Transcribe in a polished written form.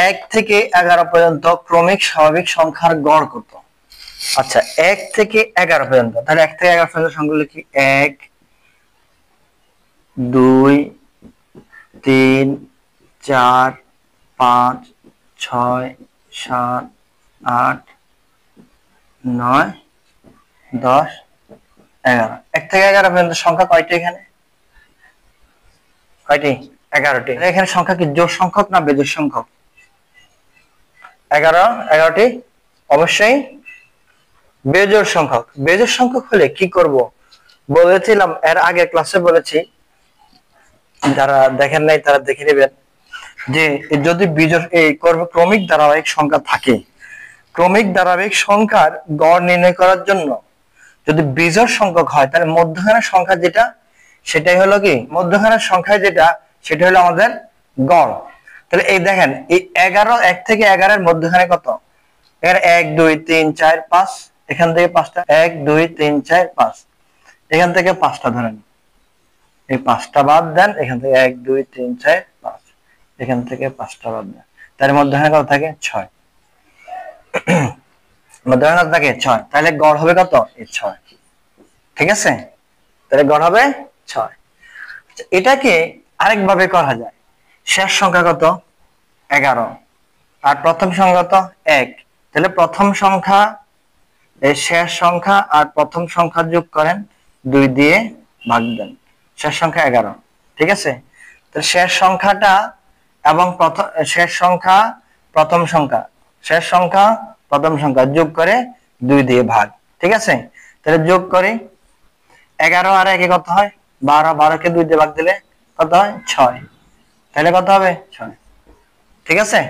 1 থেকে 11 পর্যন্ত ক্রমিক স্বাভাবিক সংখ্যার গড় কত? আচ্ছা 1 থেকে 11 পর্যন্ত, তাহলে 1 থেকে 11 পর্যন্ত সংখ্যাগুলো কি? 1 2 3 4 5 6 7 8 9 10 11। 1 থেকে 11 পর্যন্ত সংখ্যা কয়টি এখানে? কয়টি? 11টি। এখানে সংখ্যা কি জোড় সংখ্যক না বেজোড় সংখ্যক? 11টি অবশ্যই বেজোড় সংখ্যক। বেজোড় সংখ্যক হলে কি করব বলেছিলাম, এর আগে ক্লাসে বলেছি, যারা দেখেন নাই তারা দেখে নেবেন, যে যদি বিজোড় এই ক্রমিক ধারাবাহিক সংখ্যা থাকে, ক্রমিক ধারাবাহিক সংখ্যার গড় নির্ণয় করার জন্য যদি বিজোড় সংখ্যক হয়, তাহলে মধ্যখানের সংখ্যা যেটা সেটাই হলো কি? মধ্যখানের সংখ্যা যেটা সেটা হলো আমাদের গড়। তাহলে এই দেখেন এই 11, 1 থেকে 11 এর মধ্যখানে কত? এখানে 1 2 3 4 5, এখান থেকে 5টা, 1 2 3 4 5, এখান থেকে 5টা ধরেন, এই 5টা বাদ দেন, এখান থেকে 1 2 3 4 5, এখান থেকে 5টা বাদ দেন, তার মধ্যখানে কত থাকে? 6। মধ্যখানে কত থাকে? 6। তাহলে গড় হবে কত? এই 6। ঠিক আছে, তাহলে গড় হবে 6। এটাকে আরেকভাবে করা যায়। শেষ সংখ্যা কত? 11, আর প্রথম সংখ্যা কত? 1। তাহলে প্রথম সংখ্যা, এই শেষ সংখ্যা আর প্রথম সংখ্যা যোগ করেন, 2 দিয়ে ভাগ দেন, শেষ সংখ্যা 11। ঠিক আছে, তাহলে শেষ সংখ্যাটা এবং শেষ সংখ্যা প্রথম সংখ্যা, শেষ সংখ্যা প্রথম সংখ্যা যোগ করে 2 দিয়ে ভাগ। ঠিক আছে, তাহলে যোগ করি, 11 আর 1 কত হয়? 12, 12 কে 2 দিয়ে ভাগ দিলে কত হয়? 6। তাহলে কত হবে? 6। ঠিক আছে।